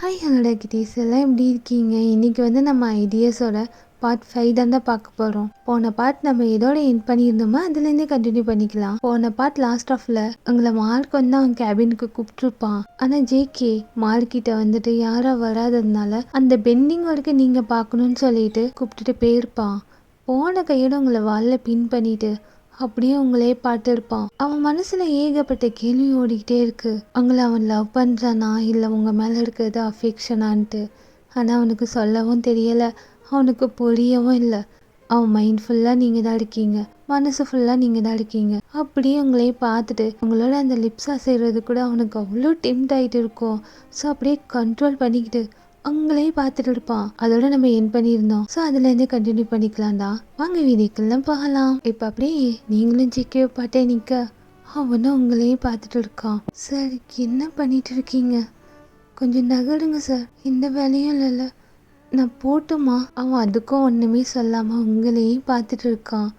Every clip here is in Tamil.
ஹாய் ஹலோ கிட்டீஸ் எல்லாம் எப்படி இருக்கீங்க? இன்றைக்கி நம்ம ஐடியாஸோட பார்ட் 5 தாண்டா பார்க்க போகிறோம். போன பார்ட் நம்ம இதோட எண்ட் பண்ணியிருந்தோமா, அதுலேருந்தே கண்டினியூ பண்ணிக்கலாம். போன பார்ட் லாஸ்ட் ஆஃபில் உங்களை மார்க் அவன் கேபினுக்கு கூப்பிட்டுருப்பான். ஆனால் ஜேகே மார்க்கிட்ட யாரா வராததுனால அந்த பெண்டிங் வரைக்கும் நீங்கள் பார்க்கணுன்னு சொல்லிட்டு கூப்பிட்டுட்டு போயிருப்பான். போன கையோட உங்களை வாலில் பின் பண்ணிட்டு அப்படியே உங்களே பார்த்துருப்பான். அவன் மனசுல ஏகப்பட்ட கேள்வி ஓடிக்கிட்டே இருக்கு. அவங்கள அவன் லவ் பண்றானா இல்லை உங்க மேல இருக்கிறது அஃபெக்ஷனான்ட்டு. ஆனா அவனுக்கு சொல்லவும் தெரியல, அவனுக்கு புரியவும் இல்லை. அவன் மைண்ட் ஃபுல்லாக நீங்கள் தான் இருக்கீங்க, மனசு ஃபுல்லாக நீங்கள் தான் இருக்கீங்க. அப்படியே உங்களே பார்த்துட்டு உங்களோட அந்த லிப்ஸ் அசைறது கூட அவனுக்கு அவ்வளோ டெம்ட் ஆகிட்டு இருக்கும். ஸோ அப்படியே கண்ட்ரோல் பண்ணிக்கிட்டு அவங்களே பார்த்துட்டு இருப்பான். அதோட நம்ம என் பண்ணியிருந்தோம். ஸோ அதுலேருந்தே கண்டினியூ பண்ணிக்கலாம்டா. வாங்க வீடியோக்கெல்லாம் பார்க்கலாம். இப்போ அப்படியே நீங்களும் ஜிக்கே பாட்டே நிற்க அவனும் உங்களையும் பார்த்துட்டு இருக்கான். சார் என்ன பண்ணிட்டு இருக்கீங்க? கொஞ்சம் நகருங்க சார். இந்த வேலையும் இல்லைல்ல, நான் போட்டுமா? அவன் அதுக்கும் ஒன்றுமே சொல்லாமல் உங்களையும் பார்த்துட்டு இருக்கான்.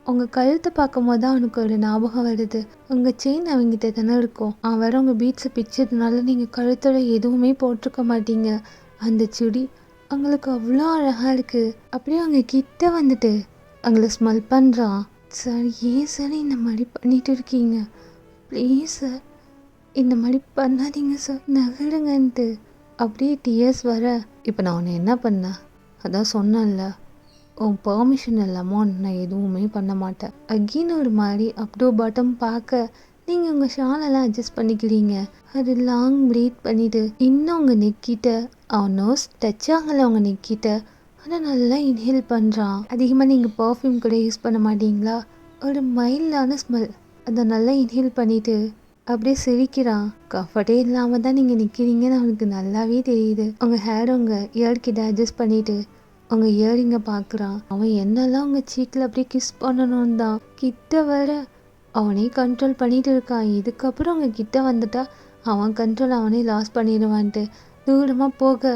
உங்கள் கழுத்தை பார்க்கும் போது தான் அவனுக்கு ஒரு ஞாபகம் வருது. உங்கள் செயின் அவங்ககிட்ட தானே இருக்கும். அவன் வேற உங்கள் பீட்ஸை பிச்சதுனால நீங்கள் கழுத்தோட எதுவுமே போட்டிருக்க மாட்டீங்க. அந்த சுடி அவங்களுக்கு அவ்வளோ அழகாக இருக்குது. அப்படியே அவங்க கிட்ட அவங்கள ஸ்மெல் பண்ணுறான். சார் ஏன் சார் இந்த மாதிரி பண்ணிட்டு இருக்கீங்க? ப்ளீஸ் சார் இந்த மாதிரி பண்ணாதீங்க சார், நகருங்கன்ட்டு அப்படியே டிஎஸ் வர. இப்போ நான் உன்னை என்ன பண்ணேன்? அதான் சொன்னேன்ல, உன் பெர்மிஷன் இல்லாமல் நான் எதுவுமே பண்ண மாட்டேன். அகெயின் ஒரு மாதிரி அப்டோ பாட்டம் பார்க்க நீங்கள் உங்கள் ஷாலெல்லாம் அட்ஜஸ்ட் பண்ணிக்கிறீங்க. அது லாங் ப்ரீத் பண்ணிவிட்டு இன்னும் உங்கள் நெக்கிட்ட அவன் நோஸ் டச் ஆகலை. அவங்க நெக்கிட்ட ஆனால் நல்லா இன்ஹேல் பண்ணுறான். அதிகமாக நீங்கள் பர்ஃப்யூம் கூட யூஸ் பண்ண மாட்டீங்களா? ஒரு மைல்டான ஸ்மெல், அதை நல்லா இன்ஹேல் பண்ணிவிட்டு அப்படியே சிரிக்கிறான். கம்ஃபர்டே இல்லாமல் தான் நீங்கள் நிற்கிறீங்கன்னு அவனுக்கு நல்லாவே தெரியுது. உங்கள் ஹேர் உங்கள் இயர்கிட்ட அட்ஜஸ்ட் பண்ணிவிட்டு உங்கள் இயரிங்கை பார்க்குறான். அவன் என்னெல்லாம் உங்கள் சீக்கில் அப்படியே கிஸ் பண்ணணும்னு தான் கிட்ட வர அவனே கண்ட்ரோல் பண்ணிட்டு இருக்கான். இதுக்கப்புறம் அவங்க கிட்ட வந்துட்டா அவன் கண்ட்ரோல் அவனே லாஸ் பண்ணிடுவான்ட்டு தூரமாக போக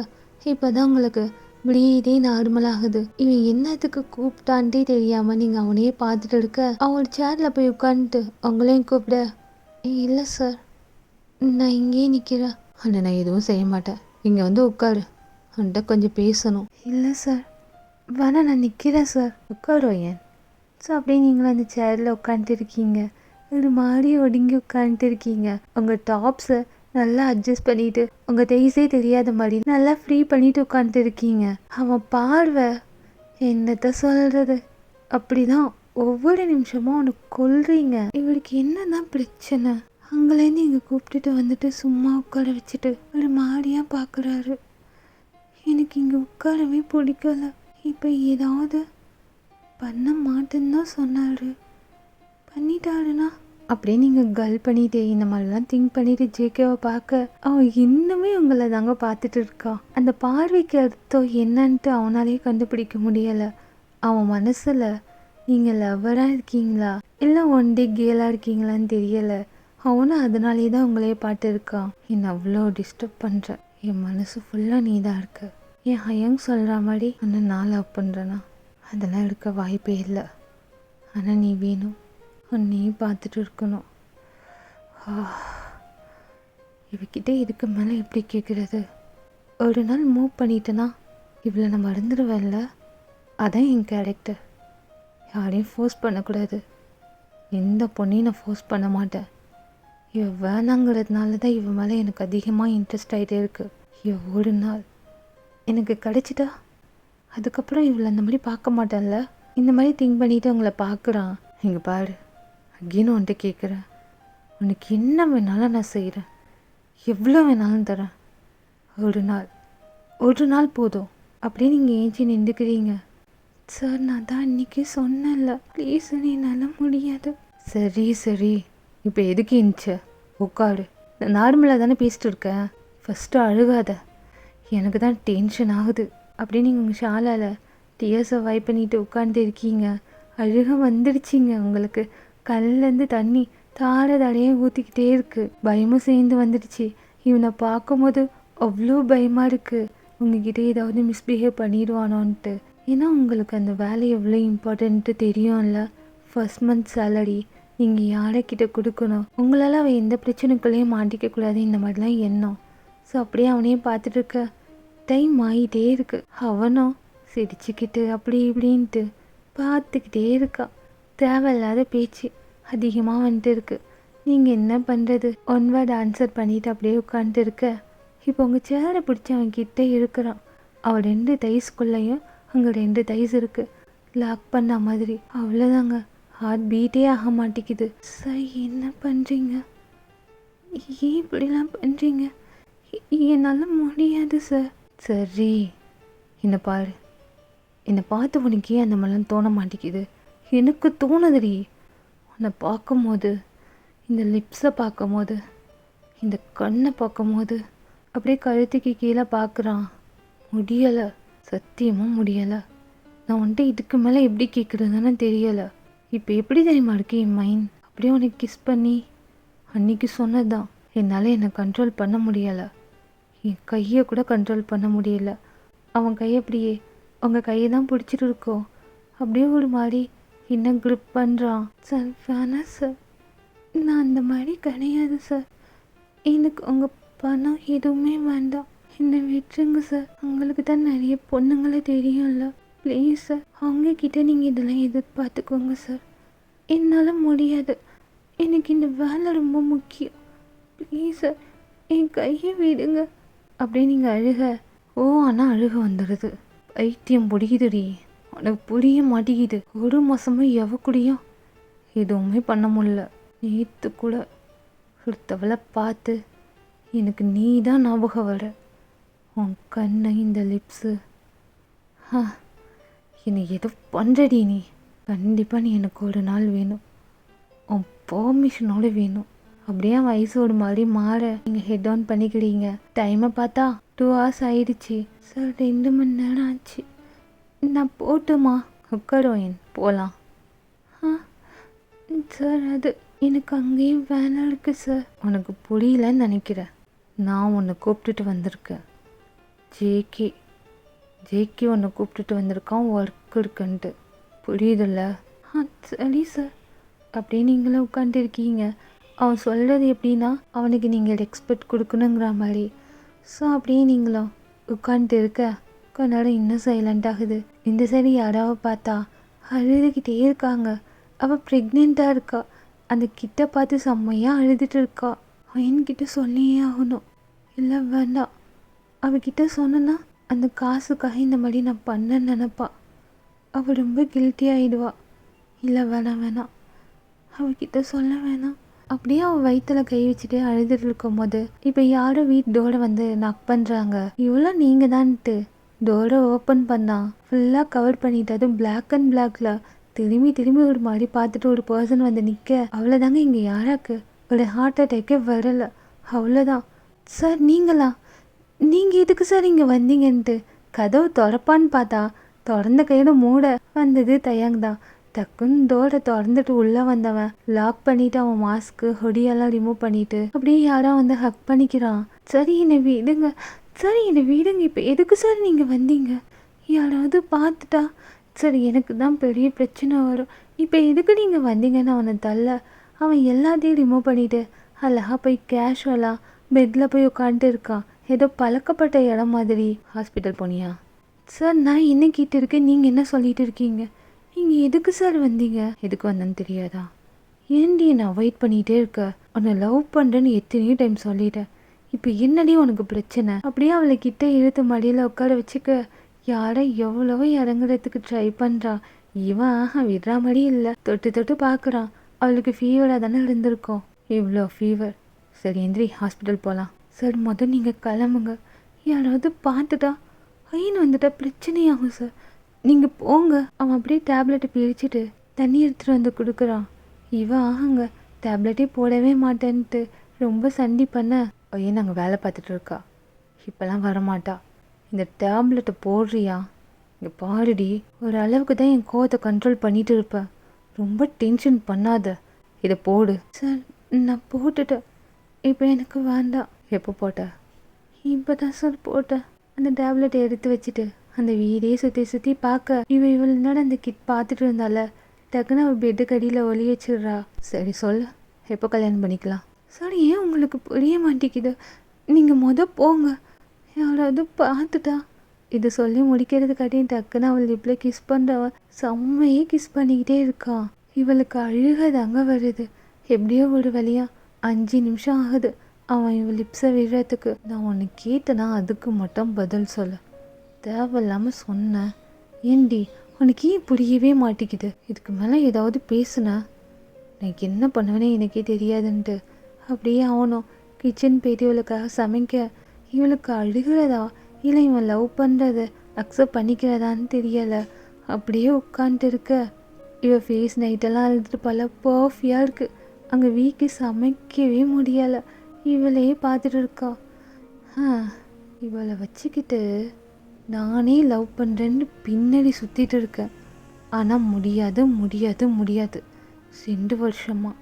இப்போ தான் உங்களுக்கு ப்ரீதே நார்மலாகுது. இவன் என்னத்துக்கு கூப்பிட்டான்ட்டே தெரியாமல் நீங்கள் அவனையே பார்த்துட்டு இருக்க. அவன் சேரில் போய் உட்காந்துட்டு உங்களையும் கூப்பிட, இல்லை சார் நான் இங்கேயே நிற்கிறேன். ஆனால் நான் எதுவும் செய்ய மாட்டேன், இங்கே உட்காரு, அவன்கிட்ட கொஞ்சம் பேசணும். இல்லை சார் வேணா நான் நிற்கிறேன் சார். உட்காருவோம் ஏன்? ஸோ அப்படியே நீங்களும் அந்த சேரில் உட்காந்துட்டு இருக்கீங்க. ஒரு மாதிரி ஒடுங்கி உட்காந்துட்டு இருக்கீங்க. உங்கள் டாப்ஸை நல்லா அட்ஜஸ்ட் பண்ணிவிட்டு உங்கள் தேய்ஸே தெரியாத மாதிரி நல்லா ஃப்ரீ பண்ணிவிட்டு உட்காந்துட்டு இருக்கீங்க. அவன் பார்வை என்னத்த சொல்கிறது, அப்படி தான் ஒவ்வொரு நிமிஷமும் அவனுக்கு கொல்றீங்க. இவருக்கு என்னதான் பிரச்சனை? அங்கேலேருந்து இங்கே கூப்பிட்டுட்டு சும்மா உட்கார வச்சுட்டு ஒரு மாதிரியாக பார்க்குறாரு. எனக்கு இங்கே உட்காரவே பிடிக்கல. இப்போ ஏதாவது பண்ண மாட்டேன்னு தான் சொன்னார், பண்ணிட்டாருன்னா அப்படியே நீங்கள் கல் பண்ணிட்டு இந்த மாதிரிலாம் திங்க் பண்ணிட்டு ஜேகேவை பார்க்க அவன் இன்னுமே உங்களை தாங்க பார்த்துட்டு இருக்கான். அந்த பார்வைக்கு அர்த்தம் என்னன்ட்டு அவனாலே கண்டுபிடிக்க முடியலை. அவன் மனசில் நீங்கள் லவ்வராக இருக்கீங்களா இல்லை ஒன் டே கேலாக இருக்கீங்களான்னு தெரியலை. அவனும் அதனாலே தான் உங்களையே பார்த்துருக்கான். என்னை அவ்வளோ டிஸ்டர்ப் பண்ணுற, என் மனசு ஃபுல்லாக நீ தான் இருக்க. என் ஹயங் சொல்கிற மாதிரி உன்னை நான் லவ் பண்ணுறேன்னா அதெல்லாம் இருக்க வாய்ப்பே இல்லை. ஆனால் நீ வேணும், உன்னையும் பார்த்துட்டு இருக்கணும். இவகிட்ட இதுக்கு மேலே எப்படி கேட்குறது? ஒரு நாள் மூவ் பண்ணிட்டேன்னா இவ்வளோ நான் மறந்துடுவேன்ல. அதான் என் கேரக்டர். யாரையும் ஃபோர்ஸ் பண்ணக்கூடாது. எந்த பொண்ணையும் நான் ஃபோர்ஸ் பண்ண மாட்டேன். இவ வேணாங்கிறதுனால தான் இவன் மேலே எனக்கு அதிகமாக இன்ட்ரெஸ்ட் ஆகிட்டே இருக்குது. இவ ஒரு நாள் எனக்கு கிடச்சிட்டா அதுக்கப்புறம் இவளை அந்த மாதிரி பார்க்க மாட்டேன்ல. இந்த மாதிரி திங்க் பண்ணிவிட்டு உங்களை பார்க்குறான். இங்கே பாரு, அகெயின் வந்துட்டு கேட்குறேன், உனக்கு என்ன வேணாலும் நான் செய்கிறேன், எவ்வளோ வேணாலும் தரேன். ஒரு நாள் போதும். அப்படியே நீங்கள் ஏஞ்சி நின்றுக்கிறீங்க. சார் நான் தான் அன்றைக்கி சொன்னேன்ல, ப்ளீஸ் என்னால் முடியாது. சரி இப்போ எதுக்கு இருந்துச்சு? உட்காரு. நான் நார்மலாக தானே பேசிட்டு இருக்கேன். ஃபஸ்ட்டு அழுகாத, எனக்கு தான் டென்ஷன் ஆகுது. அப்படியே நீங்கள் உங்கள் ஷாலால் டியர்ஸை வைப் பண்ணிட்டு உட்காந்து இருக்கீங்க. அழுக வந்துடுச்சிங்க உங்களுக்கு. கல்லேருந்து தண்ணி தாடையே ஊற்றிக்கிட்டே இருக்குது. பயமும் சேர்ந்து வந்துடுச்சு. இவனை பார்க்கும்போது அவ்வளோ பயமாக இருக்குது, உங்ககிட்ட ஏதாவது மிஸ்பிஹேவ் பண்ணிடுவானோன்ட்டு. ஏன்னா உங்களுக்கு அந்த வேலை எவ்வளோ இம்பார்ட்டன்ட்டு தெரியும்ல. ஃபர்ஸ்ட் மந்த் சேலரி நீங்கள் யாரைக்கிட்ட கொடுக்கணும், உங்களால் அவள் எந்த பிரச்சனைக்குள்ளேயும் மாட்டிக்கக்கூடாது, இந்த மாதிரிலாம் எண்ணம். ஸோ அப்படியே அவனையும் பார்த்துட்டு இருக்க. டைம் ஆகிட்டே இருக்கு. அவனும் சிரிச்சுக்கிட்டு அப்படி இப்படின்ட்டு பார்த்துக்கிட்டே இருக்கா. தேவையில்லாத பேச்சு அதிகமாக வந்துட்டு இருக்கு. நீங்கள் என்ன பண்ணுறது? ஒன் வேர்ட் ஆன்சர் பண்ணிட்டு அப்படியே உட்காந்துட்டு இருக்க. இப்போ உங்கள் சேரை பிடிச்சி அவன் கிட்டே இருக்கிறான். அவள் 2 தைஸ்குள்ளேயும் அங்கே 2 தைஸ் இருக்கு, லாக் பண்ண மாதிரி. அவ்வளோதாங்க, ஹார்ட் பீட்டே ஆக மாட்டேங்குது. சார் என்ன பண்ணுறீங்க? ஏன் இப்படிலாம் பண்ணுறீங்க? என்னால் முடியாது சார். சரி, என்னை பாரு. என்னை பார்த்து உனக்கு ஏன் அந்த மாதிரிலாம் தோண மாட்டேங்குது? எனக்கு தோணுதுடி. உன்னை பார்க்கும்போது, இந்த லிப்ஸை பார்க்கும்போது, இந்த கண்ணை பார்க்கும்போது அப்படியே கழுத்துக்கு கீழே பார்க்குறான். முடியலை, சத்தியமாக முடியலை. நான் வந்துட்டு இதுக்கு மேலே எப்படி கேட்குறதுன்னு தெரியலை. இப்போ எப்படி தெரியுமா இருக்கு என் மைண்ட்? அப்படியே உனக்கு கிஸ் பண்ணி அன்னைக்கு சொன்னதுதான். என்னால் என்னை கண்ட்ரோல் பண்ண முடியலை. என் கையை கூட கண்ட்ரோல் பண்ண முடியல. அவன் கையை அப்படியே உங்கள் கையை தான் பிடிச்சிட்டு இருக்கோம். அப்படியே ஒரு மாதிரி என்ன க்ரிப் பண்ணுறான். சார் வேணாம் சார், நான் அந்த மாதிரி கிடையாது சார். எனக்கு உங்கள் பணம் எதுவுமே வேண்டாம். என்னை விட்டுருங்க சார். உங்களுக்கு தான் நிறைய பொண்ணுங்களை தெரியும்ல. ப்ளீஸ் சார், அவங்கக்கிட்ட நீங்கள் இதெல்லாம் எதிர்பார்த்துக்கோங்க சார். என்னால் முடியாது. எனக்கு இந்த வேலை ரொம்ப முக்கியம். ப்ளீஸ் சார், என் கையை விடுங்க. அப்படியே நீங்கள் அழுக. ஓ, ஆனால் அழுக வந்துடுது. பைத்தியம் பிடிக்குதுடி. உனக்கு புரிய மாட்டேங்குது. 1 மாதமும் எவக்கூடியும் எதுவுமே பண்ண முடியல. நேற்று கூட ஒருத்தவளை பார்த்து எனக்கு நீ தான் ஞாபகம் வர. உன் கண்ணை, இந்த லிப்ஸு. என்னை ஏதோ பண்ணுறடி நீ. கண்டிப்பாக நீ எனக்கு ஒரு நாள் வேணும். உன் பெர்மிஷனோடு வேணும். அப்படியே வயசோடு மாதிரி மாற நீங்கள் ஹெட் ஆன் பண்ணிக்கிறீங்க. டைமை பார்த்தா 2 hours ஆயிடுச்சு. சார் 2 மணி நேரம் ஆச்சு. நான் போட்டுமா? உட்காரோயின் போகலாம். சார் அது எனக்கு அங்கேயும் வேலை இருக்கு சார். உனக்கு புரியலன்னு நினைக்கிறேன். நான் உன்னை கூப்பிட்டுட்டு வந்திருக்கேன். ஜேகே உன்னை கூப்பிட்டுட்டு வந்திருக்கான் ஒர்க் இருக்குன்ட்டு. புரியுதில்ல? சரி சார். அப்படியே நீங்களும் உட்காந்துருக்கீங்க. அவன் சொல்கிறது எப்படின்னா அவனுக்கு நீங்கள் ரெஸ்பெக்ட் கொடுக்கணுங்கிற மாதிரி. ஸோ அப்படியே நீங்களும் உட்காந்துட்டு இருக்க. கொஞ்ச நேரம் இன்னும் சைலண்ட் ஆகுது. இந்த சைடு யாராவது பார்த்தா அழுதுகிட்டே இருக்காங்க. அவள் ப்ரெக்னெண்ட்டாக இருக்கா. அந்த கிட்ட பார்த்து செம்மையாக அழுதுட்டு இருக்கா. அவன்கிட்ட சொல்லியே ஆகணும். இல்லை வேண்டாம், அவகிட்ட சொன்னா அந்த காசுக்காக இந்த மாதிரி நான் பண்ணேன்னு நினப்பா. அவள் ரொம்ப கில்ட்டி ஆகிடுவா. இல்லை வேணாம், அவகிட்ட சொல்ல வேணாம். அப்படியே அவள் வயிற்றுல கை வச்சுட்டு அழுதுட்டு இருக்கும் போது இப்போ யாரோ வீட்டு டோரை வந்து நாக் பண்ணுறாங்க. இவ்வளோ நீங்கள் தான்ட்டு டோரை ஓப்பன் பண்ணா ஃபுல்லாக கவர் பண்ணிட்டு, அதுவும் பிளாக் அண்ட் பிளாக்ல திரும்பி ஒரு மாதிரி பார்த்துட்டு ஒரு பர்சன் வந்து நிற்க. அவ்வளோதாங்க, இங்கே யாராக்கு ஒரு ஹார்ட் அட்டாக்கே வரலை. அவ்வளோதான். சார் நீங்களா? நீங்கள் எதுக்கு சார் இங்கே வந்தீங்கன்ட்டு கதவு திறப்பான்னு பார்த்தா திறந்த கையோட மூட வந்தது தயங் தான். டக்குன்னு டோரை திறந்துட்டு உள்ளே வந்தவன் லாக் பண்ணிட்டு அவன் மாஸ்க்கு ஹொடியெல்லாம் ரிமூவ் பண்ணிட்டு அப்படியே யாரோ வந்து ஹக் பண்ணிக்கிறான். சரி என்னை விடுங்க, இப்போ எதுக்கு சார் நீங்கள் வந்தீங்க? யாராவது பார்த்துட்டா சரி எனக்கு தான் பெரிய பிரச்சனை வரும். இப்போ எதுக்கு நீங்கள் வந்தீங்கன்னு அவனை தள்ள. அவன் எல்லாத்தையும் ரிமூவ் பண்ணிவிட்டு அழகா போய் கேஷுவலாக பெட்டில் போய் உட்காந்துட்டு இருக்கான். ஏதோ பழக்கப்பட்ட இடம் மாதிரி. ஹாஸ்பிட்டல் போனியா? சார் நான் என்ன கிட்ட இருக்கேன், நீங்கள் என்ன சொல்லிட்டு இருக்கீங்க? நீங்கள் எதுக்கு சார் வந்தீங்க? எதுக்கு வந்தேன்னு தெரியாதா? ஏன்டி என்னை அவாய்ட் பண்ணிகிட்டே இருக்க? உன்னை லவ் பண்ணுறேன்னு எத்தனையோ டைம் சொல்லிட்டேன். இப்போ என்னடி உனக்கு பிரச்சனை? அப்படியே அவளை கிட்ட இழுத்து மடியில் உட்கார வச்சுக்க. யாரை எவ்வளவோ இறங்குறதுக்கு ட்ரை பண்ணுறா. இவன் விடுற மாதிரி இல்லை. தொட்டு பார்க்குறான். அவளுக்கு ஃபீவராக தானே இருந்திருக்கோம். இவ்வளோ ஃபீவர். சரி எந்திரி, ஹாஸ்பிட்டல் போகலாம். சார் முதல் நீங்கள் கிளம்புங்க. யாராவது பார்த்துட்டா ஐன்னு வந்துட்டா பிரச்சனையாகும் சார். நீங்கள் போங்க. அவன் அப்படியே டேப்லெட்டை பிரிச்சுட்டு தண்ணி எடுத்துகிட்டு வந்து கொடுக்குறான். இவன் டேப்லெட்டே போடவே மாட்டேன்ட்டு ரொம்ப சண்டி பண்ண ஐயோ நாங்கள் வேலை பார்த்துட்டு இருக்கா. இப்போல்லாம் வரமாட்டா. இந்த டேப்லெட்டை போடுறியா? இங்கே பாருடி, ஒரு அளவுக்கு தான் என் கோவத்தை கண்ட்ரோல் பண்ணிட்டு இருப்பேன். ரொம்ப டென்ஷன் பண்ணாத. இதை போடு. சார் நான் போட்டுட்டேன். இப்போ எனக்கு வேண்டாம். எப்போ போட்ட? இப்போ தான் சார் போட்டேன். அந்த டேப்லெட்டை எடுத்து வச்சுட்டு அந்த வீடே சுற்றி பார்க்க இவ்வளோ நேரம் அந்த கிட் பார்த்துட்டு இருந்தால டக்குன்னு அவள் பெட்டுக்கு அடியில் ஒளி வச்சிடுறா. சரி சொல்லு, எப்போ கல்யாணம் பண்ணிக்கலாம்? சார் ஏன் உங்களுக்கு புரிய மாட்டேங்குது? நீங்கள் போங்க, யாராவது பார்த்துட்டா. இது சொல்லி முடிக்கிறதுக்காட்டியும் டக்குன்னு அவள் லிப்பில் கிஸ் பண்ணுறவ செம்மையே கிஸ் பண்ணிக்கிட்டே இருக்கா. இவளுக்கு அழுக தாங்க வருது. எப்படியோ ஒரு வழியா 5 நிமிஷம் ஆகுது அவன் இவள் லிப்ஸை விடுறதுக்கு. நான் ஒன்று கேட்டேனா அதுக்கு மட்டும் பதில் சொல்ல. தேவையில்லாமல் சொன்னேன். ஏண்டி உனக்கு ஏன் புரியவே மாட்டேங்குது? இதுக்கு மேலே ஏதாவது பேசுனா எனக்கு என்ன பண்ணுவேனே எனக்கே தெரியாதுன்ட்டு அப்படியே அவனும் கிச்சன் போயிட்டு இவளுக்காக சமைக்க. இவளுக்கு அழுகிறதா இல்லை இவன் லவ் பண்ணுறத அக்செப்ட் பண்ணிக்கிறதான்னு தெரியலை. அப்படியே உட்காந்துட்டு இருக்க. இவள் ஃபேஸ் நைட்டெல்லாம் அழுதுட்டு பல பர்ஃபியாக இருக்குது. அங்கே வீக்கு சமைக்கவே முடியலை. இவளையே பார்த்துட்டு இருக்கா. இவளை வச்சுக்கிட்டு நானே லவ் பண்ணுறேன்னு பின்னாடி சுற்றிட்டு இருக்கேன். ஆனால் முடியாது முடியாது முடியாது. 2 வருஷமா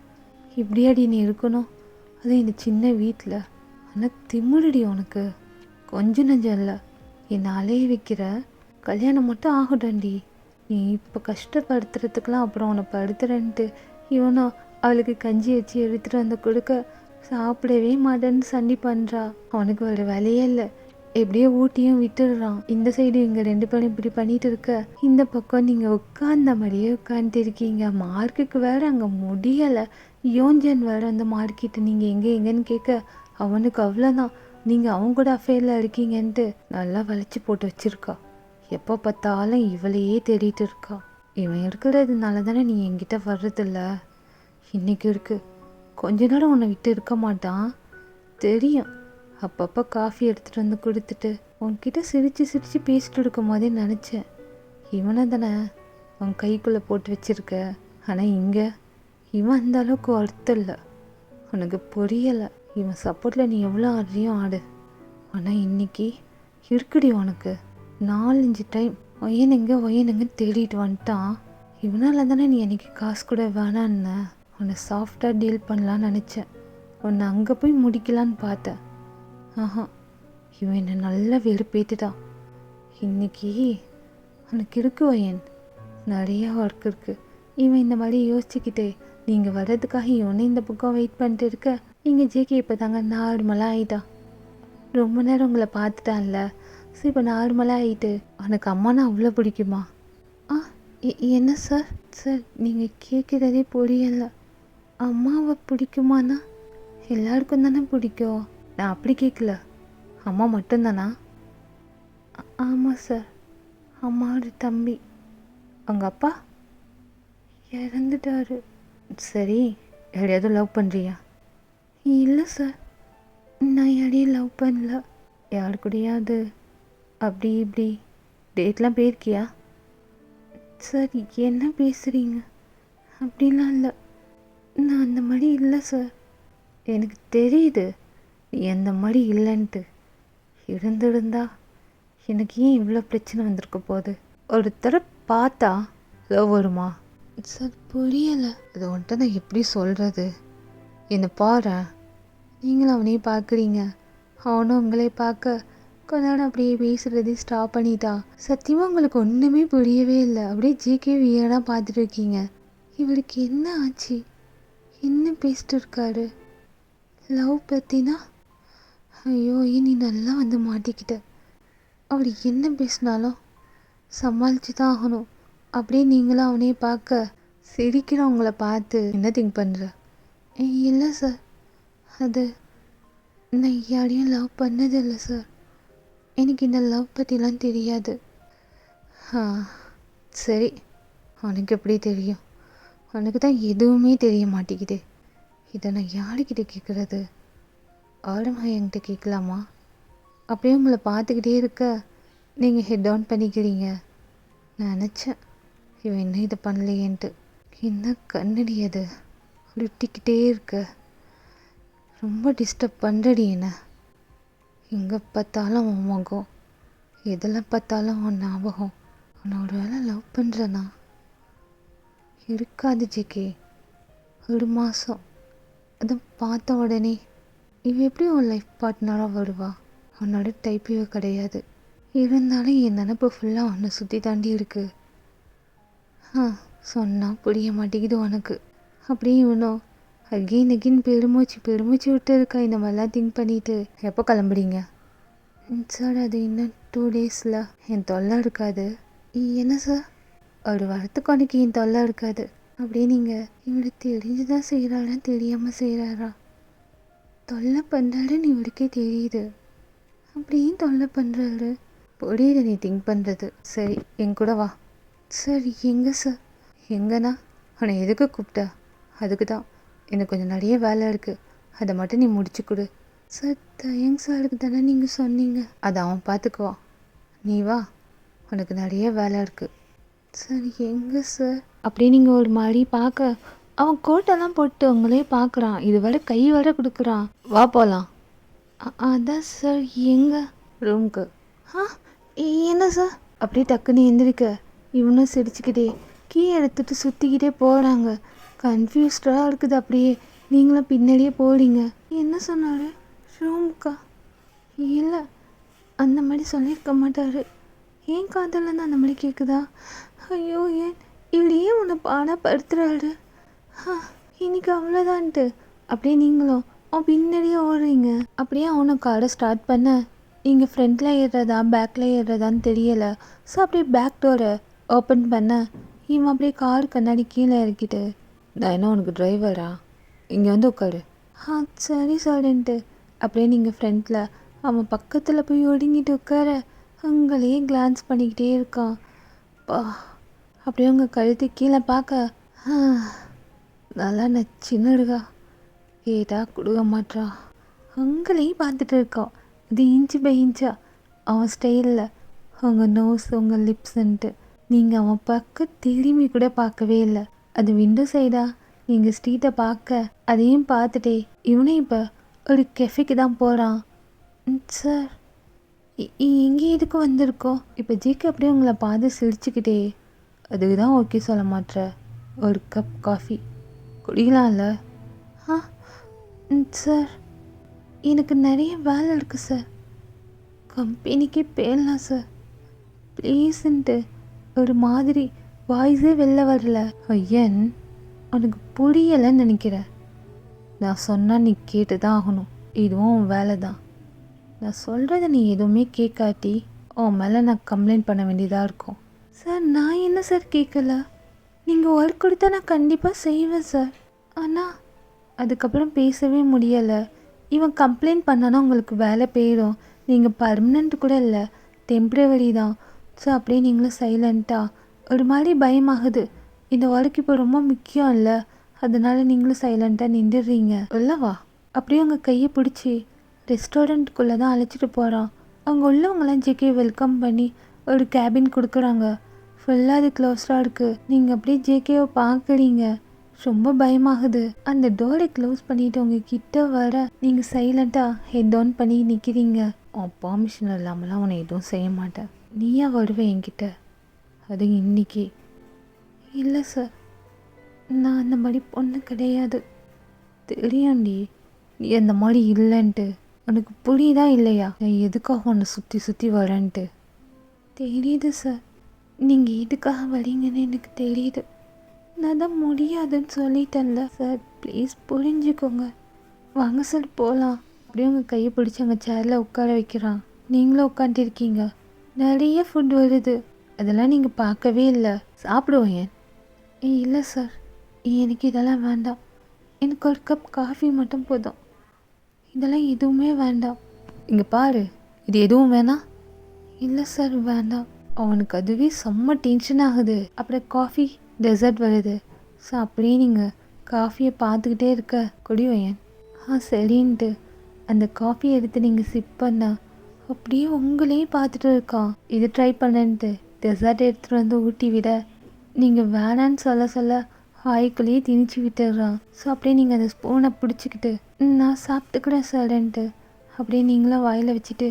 இப்படியாடி நீ இருக்கணும், அது இந்த சின்ன வீட்டில். ஆனால் திமிருடி உனக்கு, கொஞ்சம் நஞ்சம் இல்லை. என்னை அலைய வைக்கிற. கல்யாணம் மட்டும் ஆகட்டண்டி. நீ இப்போ கஷ்டப்படுத்துறதுக்கெலாம் அப்புறம் உன்னை படுத்துறேன்ட்டு இவனும் அவளுக்கு கஞ்சி வச்சு எடுத்துகிட்டு வந்து கொடுக்க சாப்பிடவே மாட்டேன்னு சண்டி பண்ணுறா. அவனுக்கு ஒரு வேலையே இல்லை. எப்படியோ ஊட்டியும் விட்டுடுறான். இந்த சைடு இங்கே 2 பேரும் இப்படி பண்ணிட்டு இருக்க, இந்த பக்கம் நீங்கள் உட்கார்ந்த மாதிரியே உட்காந்துட்டு இருக்கீங்க. மார்க்குக்கு வேற அங்கே முடியலை. யோஞ்சன் வேற அந்த மார்க்கிட்ட நீங்கள் எங்கேன்னு கேட்க அவனுக்கு அவ்வளோதான், நீங்கள் அவங்க கூட அஃபேரில் இருக்கீங்கன்ட்டு நல்லா வளைச்சி போட்டு வச்சிருக்கா. எப்போ பார்த்தாலும் இவளையே தேடிட்டு இருக்கா. இவன் இருக்கிறதுனால தானே நீ என்கிட்ட வர்றதில்ல. இன்னைக்கு இருக்கு, கொஞ்ச நேரம் உன்னை விட்டு இருக்க மாட்டான் தெரியும். அப்பப்போ காஃபி எடுத்துகிட்டு வந்து கொடுத்துட்டு உன்கிட்ட சிரித்து சிரித்து பேசிட்டு இருக்கும் போதே நினச்சேன், இவனை தானே அவன் கைக்குள்ளே போட்டு வச்சிருக்க. ஆனால் இங்கே இவன் அந்த அளவுக்கு அர்த்தம் இல்லை. உனக்கு புரியலை. இவன் சப்போர்ட்டில் நீ எவ்வளோ ஆடுறியோ ஆடு. ஆனால் இன்னைக்கு இருக்குடி உனக்கு 4-5 டைம் ஒயனுங்க தேடிட்டு வந்துட்டான். இவனால் தானே நீ எனக்கு காசு கூட வேணான்னு உன்னை சாஃப்டாக டீல் பண்ணலான்னு நினச்சேன். உன்னை அங்கே போய் முடிக்கலான்னு பார்த்தேன். இவன் என்னை நல்லா வெறுப்பேத்துட்டான். இன்னைக்கு உனக்கு இருக்கு வயன், நிறையா ஒர்க் இருக்குது. இவன் இந்த மாதிரி யோசிச்சுக்கிட்டே நீங்கள் வர்றதுக்காக இவனே இந்த பக்கம் வெயிட் பண்ணிட்டு இருக்க. நீங்கள் ஜேகே இப்போ தாங்க நார்மலாக ஆகிட்டான். ரொம்ப நேரம் உங்களை பார்த்துட்டான்ல, சரி இப்போ நார்மலாக ஆகிட்டு உனக்கு அம்மானா அவ்வளோ பிடிக்குமா? என்ன சார்? சார் நீங்கள் கேட்குறதே புரியலை. அம்மாவை பிடிக்குமாண்ணா? எல்லாருக்கும் தானே பிடிக்கும். நான் அப்படி கேட்கல. அம்மா மட்டும்தானா? ஆமாம் சார், அம்மாவோட தம்பி. அவங்க அப்பா இறந்துட்டாரு. சரி, யாரையாவது லவ் பண்ணுறியா? இல்லை சார், நான் யாரையும் லவ் பண்ணல. யாரு கூடயாவது அப்படி இப்படி டேட்லாம் போயிருக்கியா? சார் என்ன பேசுகிறீங்க? அப்படிலாம் இல்லை, நான் அந்த மாதிரி இல்லை சார். எனக்கு தெரியுது நீ அந்த மாதிரி இல்லைன்ட்டு. இருந்திருந்தா எனக்கு ஏன் இவ்வளோ பிரச்சனை வந்திருக்க போகுது? ஒருத்தரை பார்த்தா லவ் வருமா? சார் புரியலை. அது வந்துட்டு நான் எப்படி சொல்கிறது? என்னை பாரு, நீங்களும் அவனையும் பார்க்குறீங்க, அவனும் உங்களே பார்க்க கொஞ்ச நேரம் அப்படியே பேசுகிறதே ஸ்டாப் பண்ணிட்டா. சத்தியமாக உங்களுக்கு ஒன்றுமே புரியவே இல்லை. அப்படியே ஜேகே வியடாக பார்த்துட்டு இருக்கீங்க. இவருக்கு என்ன ஆச்சு? என்ன பேசிட்டு இருக்காரு? லவ் பற்றினா? ஐயோ நீ நல்லா வந்து மாட்டிக்கிட்ட. அவர் என்ன பேசினாலும் சமாளித்து தான் ஆகணும். அப்படியே நீங்களும் அவனே பார்க்க சிரிக்கிறவங்கள பார்த்து என்ன திங்க் பண்ணுற? இல்லை சார், அது நான் யாரையும் லவ் பண்ணதில்லை சார். எனக்கு இந்த லவ் பற்றிலாம் தெரியாது. சரி, உனக்கு எப்படி தெரியும்? உனக்கு தான் எதுவுமே தெரிய மாட்டேங்குது. இதை நான் யாருக்கிட்ட கேட்குறது? ஆரம்பம் என்கிட்ட கேட்கலாமா? அப்படியே உங்களை பார்த்துக்கிட்டே இருக்க நீங்கள் ஹெட் டவுன் பண்ணிக்கிறீங்க. நான் நினச்சேன் இவன் என்ன இதை பண்ணலையேன்ட்டு. என்ன கண்ணடி அது உருட்டிக்கிட்டே இருக்க, ரொம்ப டிஸ்டர்ப் பண்ணுறடி என்ன. எங்கே பார்த்தாலும் உன் முகம், எதில் பார்த்தாலும் உன் ஞாபகம். உன்னை ஒரு வேளை லவ் பண்ணுறனா? இருக்காது ஜேகே. 1 மாதம் அதுவும் பார்த்த உடனே இவ எப்படி உன் லைஃப் பார்ட்னராக வருவா? உன்னோட டைப் இவ கிடையாது. இருந்தாலும் என் நினப்பு ஃபுல்லாக உன்னை சுற்றி தாண்டி இருக்கு. சொன்னால் புரிய மாட்டேங்குது உனக்கு. அப்படியே இவனும் அகெயின் அகெயின் பெருமூச்சு விட்டு இருக்கா இந்த மாதிரிலாம் திங்க் பண்ணிட்டு. எப்போ கிளம்புறீங்க? சார் அது இன்னும் 2 டேஸில் என் தொல்லை இருக்காது. என்ன சார்? ஒரு வாரத்துக்கு உனக்கு என் தொல்லை இருக்காது. அப்படியே நீங்கள் இவளுக்கு தெரிஞ்சுதான் செய்கிறாரா தெரியாமல் செய்கிறாரா? தொல்லை பண்ணுறாருன்னு இவருக்கே தெரியுது, அப்படியும் தொல்லை பண்ணுறாரு. புரியுது நீ திங்க் பண்ணுறது. சரி என் கூட வா. சார் எங்கே சார்? எங்கன்னா உன்னை எதுக்கு கூப்பிட்டா? அதுக்கு தான். எனக்கு கொஞ்சம் நிறைய வேலை இருக்குது, அதை மட்டும் நீ முடிச்சு கொடு. சார் தயங் சாருக்கு தானே நீங்கள் சொன்னீங்க. அதை அவன் பார்த்துக்குவான், நீ வா, உனக்கு நிறைய வேலை இருக்குது. சார் எங்கே சார்? அப்படியே நீங்கள் ஒரு மாதிரி பார்க்க அவன் கோட்டெல்லாம் போட்டு உங்களே பார்க்குறான், இது வர கை வர கொடுக்குறான். வா போகலாம். அதான் சார் எங்கே? ரூம்க்கு. என்ன சார்? அப்படியே டக்குன்னு எந்திரிக்க இவனும் சிரிச்சுக்கிட்டே கீ எடுத்துட்டு சுற்றிக்கிட்டே போகிறாங்க. கன்ஃபியூஸ்டாக இருக்குது. அப்படியே நீங்களும் பின்னாடியே போகிறீங்க. என்ன சொன்னார்? ரூம்க்கா? இல்லை அந்த மாதிரி சொல்லியிருக்க மாட்டார். ஏன் காதலில் தான் அந்த மாதிரி கேட்குதா? ஐயோ ஏன் இப்படியே உன்னை பாடப்படுத்துகிறாரு. இன்னைக்கு அவ்வளோதான்ட்டு அப்படியே நீங்களும் அவன் பின்னாடியே ஓடுறீங்க. அப்படியே அவனை காரை ஸ்டார்ட் பண்ண நீங்கள் ஃப்ரண்ட்டில் ஏறுறதா பேக்கில் ஏறுறதான்னு தெரியலை. ஸோ அப்படியே பேக் டோரை ஓப்பன் பண்ண இவன் அப்படியே கார் கண்ணாடி கீழே இறக்கிட்டு, நான் என்ன உனக்கு டிரைவரா? இங்கே வந்து உட்காரு. சரி சார்ன்ட்டு அப்படியே நீங்கள் ஃப்ரண்ட்டில் அவன் பக்கத்தில் போய் ஒடுங்கிட்டு உட்கார அங்கேயே கிளான்ஸ் பண்ணிக்கிட்டே இருக்கான். அப்படியே உங்கள் கழுத்து கீழே பார்க்க நல்லா நச்சுன்னுடுகா, கேட்டா கொடுக்க மாட்டா. அங்கேயும் பார்த்துட்டு இருக்கான். இது இன்ச்சு பை இன்ச்சா அவன் ஸ்டைலில் உங்கள் நோஸ் உங்கள் லிப்ஸுன்ட்டு. நீங்கள் அவன் பக்கம் திரும்பி கூட பார்க்கவே இல்லை. அது விண்டோ சைடா நீங்கள் ஸ்ட்ரீட்டை பார்க்க அதையும் பார்த்துட்டே இவனே இப்போ ஒரு கெஃபேக்கு தான் போகிறான். சார் எங்கே இதுக்கு வந்திருக்கோம்? இப்போ ஜிக்கு அப்படியே உங்களை பார்த்து சிரிச்சுக்கிட்டே, அதுக்கு தான் ஓகே சொல்ல மாட்டேற, ஒரு கப் காஃபி குடிக்கலாம்ல? சார் எனக்கு நிறைய வேலை இருக்குது சார், கம்பெனிக்கே போயிடலாம் சார் ப்ளீஸுன்ட்டு ஒரு மாதிரி வாய்ஸே வெளில வரல. ஐயன் உனக்கு புரியலைன்னு நினைக்கிறேன். நான் சொன்னால் நீ கேட்டு தான் ஆகணும், இதுவும் உன் வேலை தான். நான் சொல்கிறத நீ எதுவுமே கேட்காட்டி உன் மேலே நான் கம்ப்ளைண்ட் பண்ண வேண்டியதாக இருக்கும். சார் நான் என்ன சார் கேட்கல, நீங்கள் ஒர்க் கொடுத்தா நான் கண்டிப்பாக செய்வேன் சார். ஆனால் அதுக்கப்புறம் பேசவே முடியலை. இவன் கம்ப்ளைண்ட் பண்ணனா உங்களுக்கு வேலை போயிடும். நீங்கள் பர்மனெண்ட் கூட இல்லை, டெம்ப்ரவரி தான். ஸோ அப்படியே நீங்களும் சைலண்ட்டாக ஒரு மாதிரி பயமாகுது. இந்த ஒர்க் இப்போ ரொம்ப முக்கியம் இல்லை, அதனால நீங்களும் சைலண்ட்டாக நின்றுடுறீங்க. இல்லவா? அப்படியே உங்கள் கையை பிடிச்சி ரெஸ்டாரண்ட்டுக்குள்ளே தான் அழைச்சிட்டு போகிறான். அங்கே உள்ளவங்களாம் ஜேகே வெல்கம் பண்ணி ஒரு கேபின் கொடுக்குறாங்க. ஃபுல்லாக அது க்ளோஸ்டாக இருக்குது. நீங்கள் அப்படியே ஜேகேவை பார்க்குறீங்க, ரொம்ப பயமாகுது. அந்த டோரை க்ளோஸ் பண்ணிவிட்டு உங்கள் கிட்ட வர நீங்கள் சைலண்ட்டாக ஹெட் டவுன் பண்ணி நிற்கிறீங்க. உன் பர்மிஷன் இல்லாமலாம் உன்னை எதுவும் செய்ய மாட்டேன், நீயா வருவேன் என்கிட்ட, அது இன்னைக்கு. இல்லை சார் நான் அந்த மாதிரி பொண்ணு கிடையாது. தெரியாண்டி நீ அந்த மாதிரி இல்லைன்ட்டு. உனக்கு புரியுதா இல்லையா நான் எதுக்காக உன்னை சுற்றி சுற்றி வரேன்ட்டு? தெரியுது சார், நீங்கள் எதுக்காக வரீங்கன்னு எனக்கு தெரியுது. நான் தான் முடியாதுன்னு சொல்லிட்டேன்ல சார், ப்ளீஸ் புரிஞ்சுக்கோங்க. வாங்க சார் போகலாம். அப்படியே உங்கள் கையை பிடிச்சி அங்கே சேரில் உட்கார வைக்கிறான். நீங்களும் உட்காந்துருக்கீங்க. நிறைய ஃபுட் வருது, அதெல்லாம் நீங்கள் பார்க்கவே இல்லை. சாப்பிடுவோம் ஏன்? இல்லை சார் எனக்கு இதெல்லாம் வேண்டாம், எனக்கு ஒரு கப் காஃபி மட்டும் போதும், இதெல்லாம் எதுவுமே வேண்டாம். இங்கே பாரு, இது எதுவும் வேணாம். இல்லை சார் வேண்டாம். அவனுக்கு அதுவே செம்ம டென்ஷன் ஆகுது. அப்புறம் காஃபி டெசர்ட் வருது. ஸோ அப்படியே நீங்கள் காஃபியை பார்த்துக்கிட்டே இருக்க குடிவையன். சரின்ட்டு அந்த காஃபியை எடுத்து நீங்கள் சிப் பண்ண அப்படியே உங்களையே பார்த்துட்டு இருக்கான். இது ட்ரை பண்ணன்ட்டு டெசர்ட் எடுத்துகிட்டு வந்து ஊட்டி விட நீங்கள் வேணான்னு சொல்ல சொல்ல வாய்க்குள்ளேயே திணிச்சு விட்டுடுறான். ஸோ அப்படியே நீங்கள் அந்த ஸ்பூனை பிடிச்சிக்கிட்டு நான் சாப்பிட்டுக்கிறேன் சார்ன்ட்டு அப்படியே நீங்களும் வாயில் வச்சுட்டு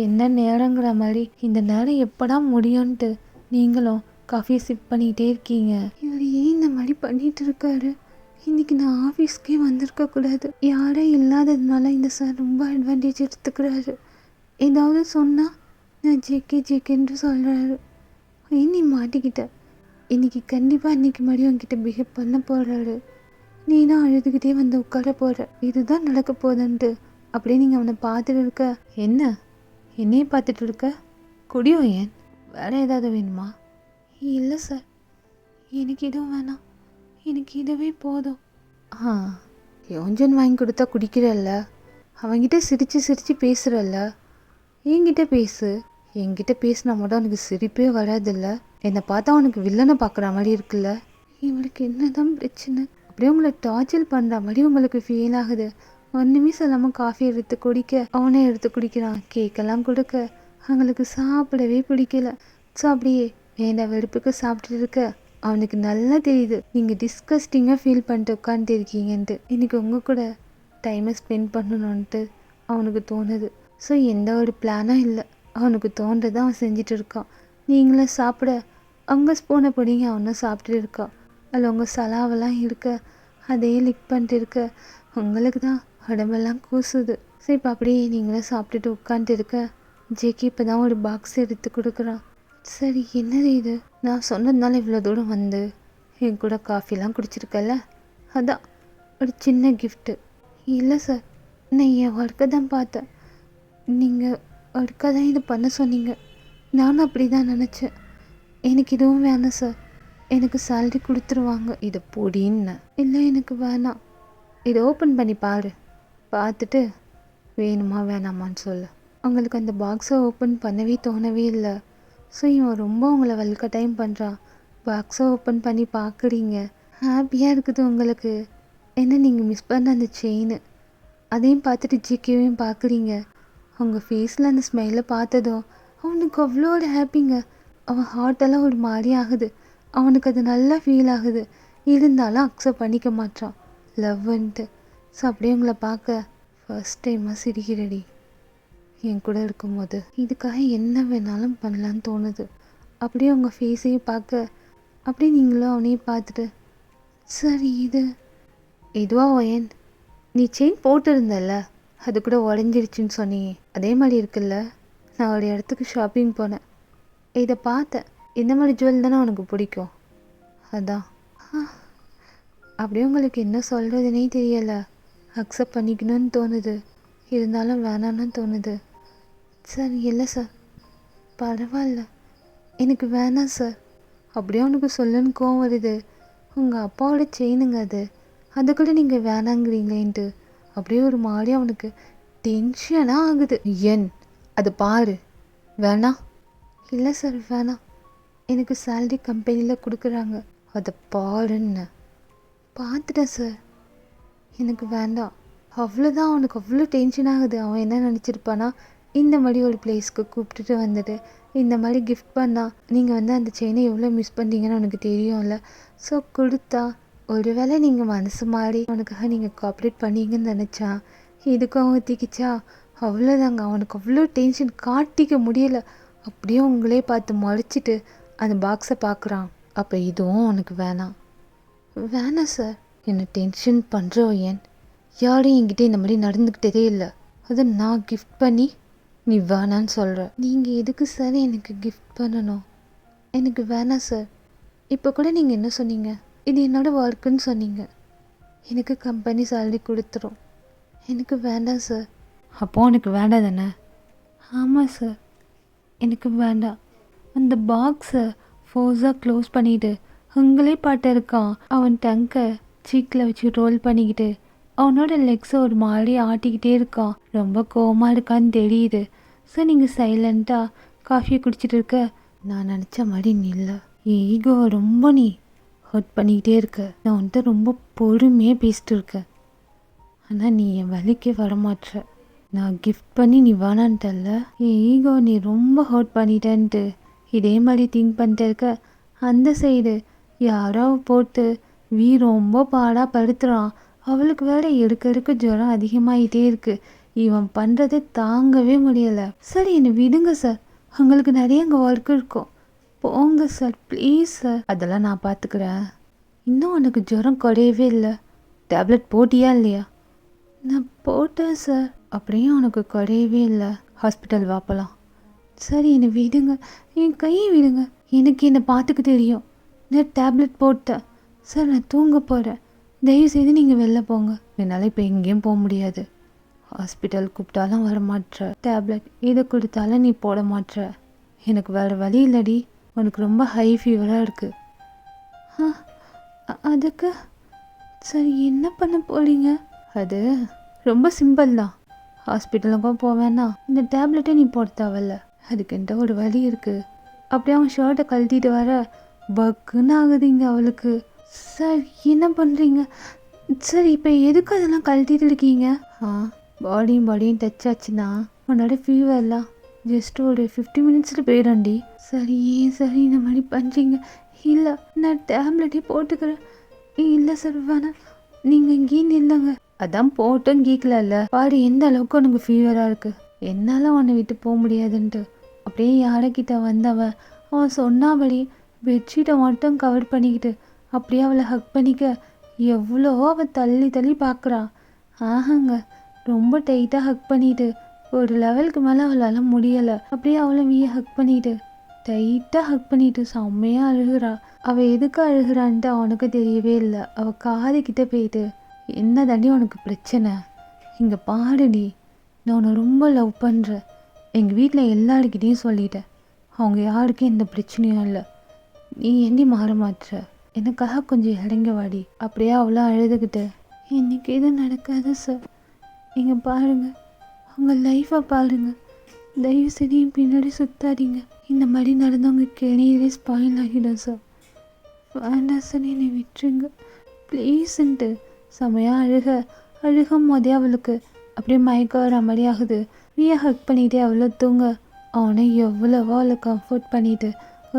என்ன நேரங்கிற மாதிரி இந்த நேரம் எப்படா முடியும்ன்ட்டு நீங்களும் காஃபியை சிப் பண்ணிக்கிட்டே இருக்கீங்க. இவர் ஏன் இந்த மாதிரி பண்ணிகிட்டு இருக்காரு? இன்றைக்கி நான் ஆஃபீஸ்க்கே வந்திருக்கக்கூடாது. யாரே இல்லாததுனால இந்த சார் ரொம்ப அட்வான்டேஜ் எடுத்துக்கிறாரு. ஏதாவது சொன்னால் நான் ஜேகேன்னு சொல்கிறாரு. ஏன் நீ மாட்டிக்கிட்ட? இன்றைக்கி கண்டிப்பாக இன்றைக்கி மாதிரி உங்ககிட்ட பிஹேவ் பண்ண போகிறாரு. நீனா அழுதுகிட்டே வந்து உட்கார போகிற, இதுதான் நடக்க போகுதுன்ட்டு. அப்படியே நீங்கள் அவனை பார்த்துட்டு இருக்க. என்ன என்னையே பார்த்துட்டு இருக்க? குடியோ ஏன்? வேற ஏதாவது வேணுமா? இல்லை சார், எனக்கு இதுவும் வேணாம், எனக்கு இதுவே போதும். யோஞ்சன் வாங்கி கொடுத்தா குடிக்கிறல்ல, அவன்கிட்ட சிரித்து சிரித்து பேசுகிறல்ல, என்கிட்ட பேசு. என்கிட்ட பேசினா மட்டும் அவனுக்கு சிரிப்பே வராதில்ல. என்னை பார்த்தா அவனுக்கு வில்லனை பார்க்குற மாதிரி இருக்குல்ல. இவளுக்கு என்னதான் பிரச்சனை? அப்படியே உங்களை டார்ச்சர் பண்ணுற மாதிரி உங்களுக்கு ஃபீல் ஆகுது. ஒன்றுமே சொல்லாமல் காஃபி எடுத்து குடிக்க அவனே எடுத்து குடிக்கிறான். கேக்கெல்லாம் கொடுக்க அவங்களுக்கு சாப்பிடவே பிடிக்கல. ஸோ அப்படியே வேண்ட வெறுப்புக்கு சாப்பிட்டுட்டு இருக்க அவனுக்கு நல்லா தெரியுது நீங்கள் டிஸ்கஸ்டிங்காக ஃபீல் பண்ணிட்டு உட்காந்துட்டு இருக்கீங்கன்ட்டு. இன்றைக்கி உங்கள் கூட டைமை ஸ்பெண்ட் பண்ணணுன்ட்டு அவனுக்கு தோணுது. ஸோ எந்த ஒரு பிளானும் இல்லை, அவனுக்கு தோன்றதை அவன் செஞ்சுட்டு இருக்கான். நீங்களும் சாப்பிட அவங்க ஸ்பூனை பிடிங்க அவனும் சாப்பிட்டுட்டு இருக்கான். அதில் உங்கள் சலாவெல்லாம் இருக்க அதே லிக் பண்ணிட்டு இருக்க உங்களுக்கு தான் உடம்பெல்லாம் கூசுது. ஸோ இப்போ அப்படியே நீங்களும் சாப்பிட்டுட்டு உட்காந்துட்டு இருக்க ஜேகே இப்போ தான் ஒரு பாக்ஸ் எடுத்து கொடுக்குறான். சரி என்னது இது? நான் சொன்னதுனால இவ்வளோ தூரம் வந்து என் கூட காஃபிலாம் குடிச்சிருக்கல, அதான் ஒரு சின்ன கிஃப்ட்டு. இல்லை சார், நான் என் ஒர்க்கை தான் பார்த்தேன். நீங்கள் ஒர்க்காக தான் இது பண்ண சொன்னீங்க, நானும் அப்படி தான் நினச்சேன். எனக்கு இதுவும் வேணாம் சார், எனக்கு சேலரி கொடுத்துருவாங்க. இதை பொடின்னு. இல்லை எனக்கு வேணாம், இதை ஓப்பன் பண்ணி பாரு, பார்த்துட்டு வேணுமா வேணாமான்னு சொல்லு. அவங்களுக்கு அந்த பாக்ஸை ஓப்பன் பண்ணவே தோணவே இல்லை. ஸோ இவன் ரொம்ப உங்களை வல்கட்டாயம் பண்ணுறான். பாக்ஸை ஓப்பன் பண்ணி பார்க்குறீங்க, ஹாப்பியாக இருக்குது உங்களுக்கு. என்ன நீங்கள் மிஸ் பண்ண அந்த செயின், அதையும் பார்த்துட்டு ஜிக்கேவையும் பார்க்குறீங்க. அவங்க ஃபேஸில் அந்த ஸ்மைலை பார்த்ததும் அவனுக்கு அவ்வளோ ஒரு ஹாப்பிங்க. அவன் ஹார்ட்டெல்லாம் ஒரு மாதிரி ஆகுது, அவனுக்கு அது நல்லா ஃபீல் ஆகுது. இருந்தாலும் அக்செப்ட் பண்ணிக்க மாட்டான் லவ்ன்ட்டு. ஸோ அப்படியே உங்களை பார்க்க ஃபர்ஸ்ட் டைமாக சிரிக்கிறடி. என் கூட இருக்கும்போது இதுக்காக என்ன வேணாலும் பண்ணலான்னு தோணுது. அப்படியே உங்கள் ஃபேஸையும் பார்க்க அப்படியே நீங்களும் அவனையும் பார்த்துட்டு, சரி இது இதுவாக ஏன் நீ செயின் போட்டிருந்தல்ல, அது கூட உடஞ்சிருச்சுன்னு சொன்னியே, அதே மாதிரி இருக்குல்ல. நான் ஒரு இடத்துக்கு ஷாப்பிங் போனேன், இதை பார்த்தேன். இந்த மாதிரி ஜுவல் தானே உனக்கு பிடிக்கும், அதான். அப்படியே உங்களுக்கு என்ன சொல்கிறதுனே தெரியலை. அக்செப்ட் பண்ணிக்கணும்னு தோணுது, இருந்தாலும் வேணான்னு தோணுது. சார் இல்லை சார், பரவாயில்ல, எனக்கு வேணாம் சார். அப்படியே அவனுக்கு சொல்லுன்னு கோவம் வருது. உங்கள் அப்பாவோட செயினுங்க அது, அதுக்குள்ளே நீங்கள் வேணாங்கிறீங்களேன்ட்டு அப்படியே ஒரு மாதிரி அவனுக்கு டென்ஷனாக ஆகுது. ஏன் அது பாரு, வேணாம். இல்லை சார் வேணாம், எனக்கு சேலரி கம்பெனியில் கொடுக்குறாங்க, அதை பாருன்னு. பார்த்துட்டேன் சார், எனக்கு வேண்டாம். அவ்வளோதான். அவனுக்கு அவ்வளோ டென்ஷன் ஆகுது. அவன் என்ன நினச்சிருப்பானா, இந்த மாதிரி ஒரு பிளேஸ்க்கு கூப்பிட்டுட்டு வந்துட்டு இந்த மாதிரி கிஃப்ட் பண்ணால் நீங்கள் வந்து அந்த செயினை எவ்வளோ மிஸ் பண்ணுறீங்கன்னு அவனுக்கு தெரியும்ல. ஸோ கொடுத்தா ஒருவேளை நீங்கள் மனசு மாறி அவனுக்காக நீங்கள் கோஆப்ரேட் பண்ணீங்கன்னு நினச்சா இதுக்கும் ஊற்றிக்கிச்சா அவ்வளோதாங்க. அவனுக்கு அவ்வளோ டென்ஷன் காட்டிக்க முடியல. அப்படியே உங்களே பார்த்து முறைச்சிட்டு அந்த பாக்ஸை பார்க்குறான். அப்போ இதுவும் அவனுக்கு வேணாம். வேணாம் சார், என்னை டென்ஷன் பண்ணுறோ ஏன்? யாரும் என்கிட்ட இந்த மாதிரி நடந்துக்கிட்டதே இல்லை. அதை நான் கிஃப்ட் பண்ணி நீ வேணான்னு சொல்கிற. நீங்கள் எதுக்கு சார் எனக்கு கிஃப்ட் பண்ணணும்? எனக்கு வேணாம் சார். இப்போ கூட நீங்கள் என்ன சொன்னீங்க, இது என்னோடய ஒர்க்குன்னு சொன்னீங்க. எனக்கு கம்பெனி சேலரி கொடுத்துரும். எனக்கு வேண்டாம் சார். அப்போது எனக்கு வேண்டாம் தானே? ஆமாம் சார், எனக்கு வேண்டாம். அந்த பாக்ஸை ஃபோர்ஸாக க்ளோஸ் பண்ணிவிட்டு உங்களே பாட்டு இருக்கான். அவன் டங்கை சீக்கில் வச்சு ரோல் பண்ணிக்கிட்டு அவனோட லெக்ஸை ஒரு மாதிரி ஆட்டிக்கிட்டே இருக்கான். ரொம்ப கோவமாக இருக்கான்னு தெரியுது. ஸோ நீங்கள் சைலண்ட்டாக காஃபியை குடிச்சிட்டு இருக்க. நான் நினச்ச மாதிரி நீ இல்லை, என் ஈகோ ரொம்ப நீ ஹர்ட் பண்ணிக்கிட்டே இருக்க. நான் வந்துட்டு ரொம்ப பொறுமையாக பேசிட்டு இருக்கேன், ஆனால் நீ என் வலிக்கே வரமாட்ற. நான் கிஃப்ட் பண்ணி நீ வேணான்ட்டல்ல, என் ஈகோ நீ ரொம்ப ஹர்ட் பண்ணிட்டேன்ட்டு இதே மாதிரி திங்க் பண்ணிட்டு இருக்க. அந்த சைடு யாரோ போட்டு ரொம்ப பாடாக படுத்துகிறான். அவளுக்கு வேற எடுக்க ஜுரம் அதிகமாகிட்டே இருக்குது. இவன் பண்ணுறதை தாங்கவே முடியலை. சரி என்னை விடுங்க சார், உங்களுக்கு நிறைய அங்கே ஒர்க் இருக்கும், போங்க சார் ப்ளீஸ் சார். அதெல்லாம் நான் பார்த்துக்கிறேன். இன்னும் உனக்கு ஜுரம் குறையவே இல்லை, டேப்லெட் போட்டியா இல்லையா? நான் போட்டேன் சார், அப்படியும் உனக்கு குறையவே இல்லை. ஹாஸ்பிட்டல் வாப்பலாம். சரி என்னை விடுங்க, என் கையை விடுங்க. எனக்கு என்னை பார்த்துக்க தெரியும். நான் டேப்லெட் போட்டேன் சார், நான் தூங்க போகிறேன். தயவுசெய்து நீங்கள் வெளில போங்க. என்னால் இப்போ எங்கேயும் போக முடியாது. ஹாஸ்பிட்டல் கூப்பிட்டாலும் வர மாட்ற, டேப்லெட் இதை கொடுத்தாலும் நீ போட மாட்ற. எனக்கு வேறு வழி இல்லடி. உனக்கு ரொம்ப ஹை ஃபீவராக இருக்குது. அதுக்கு சரி என்ன பண்ண போறீங்க? அது ரொம்ப சிம்பிள் தான். ஹாஸ்பிட்டலுக்கும் போவேன்னா இந்த டேப்லெட்டை நீ போட தேவையில்ல. அதுக்குன்ட்டு ஒரு வழி இருக்குது. அப்படியே அவன் ஷர்ட்டை கழட்டிட்டு வர பக்குன்னு ஆகுதுங்க அவளுக்கு. சார் என்ன பண்ணுறீங்க? சரி இப்போ எதுக்கு அதெல்லாம் கழட்டிட்டு இருக்கீங்க? பாடியும் டச் ஆச்சுன்னா உன்னோட ஃபீவர்லாம் ஜஸ்ட் ஒரு 50 மினிட்ஸில் போயிடண்டி. சரி ஏன் சரி இந்த மாதிரி பண்ணுறீங்க? இல்லை நான் டேப்லெட்டே போட்டுக்கிறேன். இல்லை சார் வேணாம், நீங்கள் இங்கேயே நில்லுங்க. அதான் போட்டும் கேட்கல. பாரு எந்த அளவுக்கு உனக்கு ஃபீவராக இருக்குது. என்னால் உன்னை விட்டு போக முடியாதுன்ட்டு அப்படியே யாரைக்கிட்ட வந்தவன் அவன் சொன்னாபடி பெட்ஷீட்டை மட்டும் கவர் பண்ணிக்கிட்டு அப்படியே அவளை ஹக் பண்ணிக்க எவ்வளோ அவள் தள்ளி தள்ளி பார்க்குறான். ஆஹாங்க, ரொம்ப டைட்டாக ஹக் பண்ணிட்டு ஒரு லெவலுக்கு மேலே அவளால் முடியலை. அப்படியே அவளை ஹக் பண்ணிட்டு டைட்டாக ஹக் பண்ணிட்டு செம்மையாக அழுகிறா. அவள் எதுக்கு அழுகிறான்ட்டு அவனுக்கு தெரியவே இல்லை. அவள் காதுகிட்ட போயிட்டு என்ன தாண்டி உனக்கு பிரச்சனை? இங்கே பாருடி, நான் உன்னை ரொம்ப லவ் பண்ணுறேன். எங்கள் வீட்டில் எல்லாருக்கிட்டையும் சொல்லிட்டேன். அவங்க யாருக்கும் எந்த பிரச்சனையும் இல்லை. நீ ஏண்டி மாற மாற்ற? எனக்காக கொஞ்சம் இறங்க வாடி. அப்படியே அவ்வளோ அழுதுகிட்டு இன்னைக்கு எதுவும் நடக்காது சார். நீங்கள் பாருங்கள், உங்கள் லைஃப்பை பாருங்கள். தயவு செய்து என் பின்னாடி சுத்தாதீங்க. இந்த மாதிரி நடந்தவங்க கெரியரே ஸ்பாயில் ஆகிடும் சார். வேண்டாம் சார், என்னை விட்டுருங்க ப்ளீஸ்ன்ட்டு செமையாக அழுகும் போதே அவளுக்கு அப்படியே மயக்க வர மாதிரி ஆகுது. ஹக் பண்ணிகிட்டே அவ்வளோ தூங்க அவனை எவ்வளவோ அவளை கம்ஃபர்ட் பண்ணிட்டு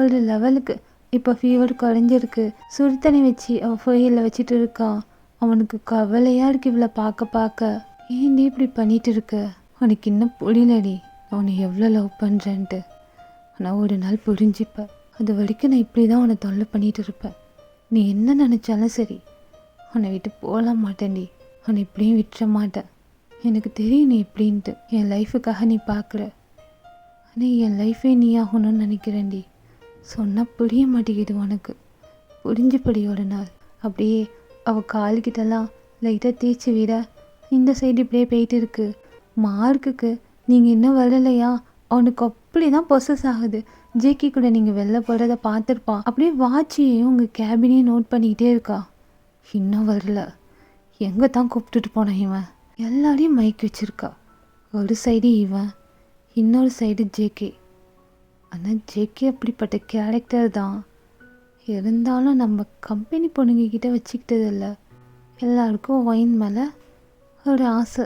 ஒரு லெவலுக்கு இப்போ ஃபீவர் குறைஞ்சிருக்கு. சுடு தண்ணி வச்சு அவன் ஃபோயில் வச்சுட்டு இருக்கான். அவனுக்கு கவலையாக இருக்கு இவளை பார்க்க. ஏன்டி இப்படி பண்ணிட்டு இருக்க? உனக்கு இன்னும் புரியலடி அவனை எவ்வளோ லவ் பண்ணுறேன்ட்டு. ஆனால் ஒரு நாள் புரிஞ்சுப்பேன். அது வரைக்கும் நான் இப்படி தான் உன்னை தொல்லை பண்ணிகிட்டு இருப்பேன். நீ என்ன நினச்சாலும் சரி, உன்னை விட்டு போகலாம் மாட்டேன்டி. உன்னை இப்படியும் விட்டுற மாட்டேன். எனக்கு தெரியும் நீ எப்படின்ட்டு. என் லைஃபுக்காக நீ பார்க்குற, ஆனால் என் லைஃபே நீ ஆகணும்னு நினைக்கிறேன்டி. சொன்னால் புரிய மாட்டேங்குது உனக்கு. புரிஞ்சுப்படி ஒரு நாள். அப்படியே அவள் கால்கிட்டலாம் லைட்டாக தேய்ச்சி விட இந்த சைடு இப்படியே போயிட்டு இருக்கு. மார்க்குக்கு நீங்கள் இன்னும் வரலையா? அவனுக்கு அப்படி தான் ப்ரொசஸ் ஆகுது. ஜேகே கூட நீங்கள் வெளில போகிறத பார்த்துருப்பான். அப்படியே வாட்சியையும் உங்கள் கேபினையும் நோட் பண்ணிக்கிட்டே இருக்கா. இன்னும் வரல. எங்கே தான் கூப்பிட்டுட்டு போனான் இவன்? எல்லாரையும் மைக் வச்சுருக்கா. ஒரு சைடு இவன், இன்னொரு சைடு ஜேகே. ஆனால் ஜேகே அப்படிப்பட்ட கேரக்டர் தான். இருந்தாலும் நம்ம கம்பெனி பொண்ணுங்கக்கிட்ட வச்சுக்கிட்டதில்ல. எல்லாருக்கும் ஒயின் மேலே ஒரு ஆசை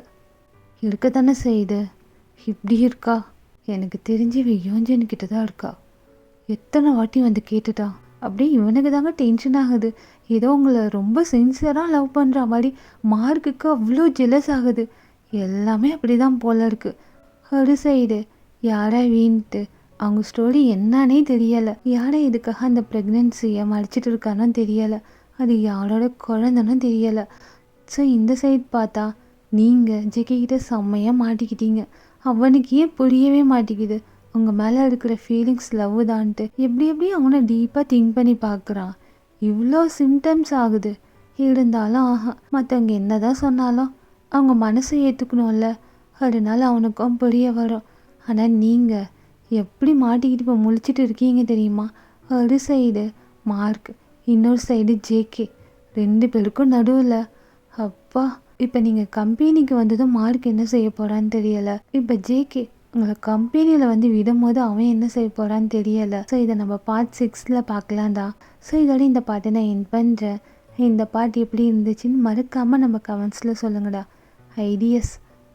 இருக்க தானே செய்யுது. இப்படி இருக்கா? எனக்கு தெரிஞ்சு யோஞ்சன்கிட்ட தான் இருக்கா. எத்தனை வாட்டி வந்து கேட்டுட்டா. அப்படியே இவனுக்கு தாங்க டென்ஷன் ஆகுது. ஏதோ உங்களை ரொம்ப சின்சியராக லவ் பண்ணுற மாதிரி மார்க்குக்கு அவ்வளோ ஜெலஸ் ஆகுது. எல்லாமே அப்படி தான் போல இருக்குது. ஒரு சைடு யாரா வீண்ட்டு அவங்க ஸ்டோரி என்னன்னே தெரியலை. யாரை இதுக்காக அந்த ப்ரெக்னென்சியை மறைச்சிட்டு இருக்கான்னு தெரியலை. அது யாரோட குழந்தைன்னு தெரியலை. ஸோ இந்த சைட் பார்த்தா நீங்கள் ஜெகிட்ட செம்மையாக மாட்டிக்கிட்டீங்க. அவனுக்கு ஏன் புரியவே மாட்டேங்குது உங்கள் மேலே இருக்கிற ஃபீலிங்ஸ் லவ் தான்ட்டு. எப்படி அவனை டீப்பாக திங்க் பண்ணி பார்க்குறான். இவ்வளோ சிம்டம்ஸ் ஆகுது. இருந்தாலும் மற்றவங்க என்ன தான் சொன்னாலும் அவங்க மனசை ஏற்றுக்கணும்ல. அதனால அவனுக்கும் புரிய வரும். ஆனால் நீங்கள் எப்படி மாட்டிக்கிட்டு இப்போ முழிச்சிட்டு இருக்கீங்க தெரியுமா? ஒரு சைடு மார்க், இன்னொரு சைடு ஜேகே. 2 பேருக்கும் நடுவில். அப்பா, இப்போ நீங்கள் கம்பெனிக்கு வந்ததும் மார்க் என்ன செய்ய போகிறான்னு தெரியலை. இப்போ ஜேகே உங்களை கம்பெனியில் வந்து விடும்போது அவன் என்ன செய்ய போகிறான்னு தெரியலை. ஸோ இதை நம்ம பார்ட் 6 பார்க்கலாம்டா. ஸோ இதோட இந்த பாட்டை நான் என் பண்ணுறேன். இந்த பாட்டு எப்படி இருந்துச்சுன்னு மறக்காமல் நம்ம கமெண்ட்ஸில் சொல்லுங்கடா. ஐடியாஸ்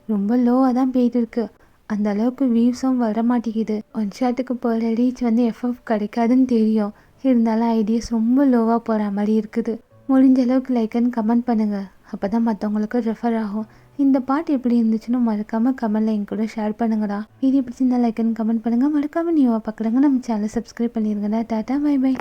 ரொம்ப லோவாக தான் போயிட்டு இருக்கு. அந்த அளவுக்கு வியூஸும் வர மாட்டேங்குது. ஒன் ஷாட்டுக்கு போகிற ரீச் வந்து எஃப்எஃப் கிடைக்காதுன்னு தெரியும். இருந்தாலும் ஐடியாஸ் ரொம்ப லோவாக போகிற மாதிரி இருக்குது. முடிஞ்ச அளவுக்கு லைக் அண்ட் கமெண்ட் பண்ணுங்கள். அப்போ தான் மற்றவங்களுக்கு ரெஃபர் ஆகும். இந்த பாட்டு எப்படி இருந்துச்சுன்னு மறக்காமல் கமெண்ட்டில் என் கூட ஷேர் பண்ணுங்கடா. வீடியோ பிடிச்சிருந்தா லைக் அண்ட் கமெண்ட் பண்ணுங்கள். மறக்காமல் நியூவாக பார்க்குறவங்க நம்ம சேனலை சப்ஸ்கிரைப் பண்ணிடுங்கடா. Tata, bye by.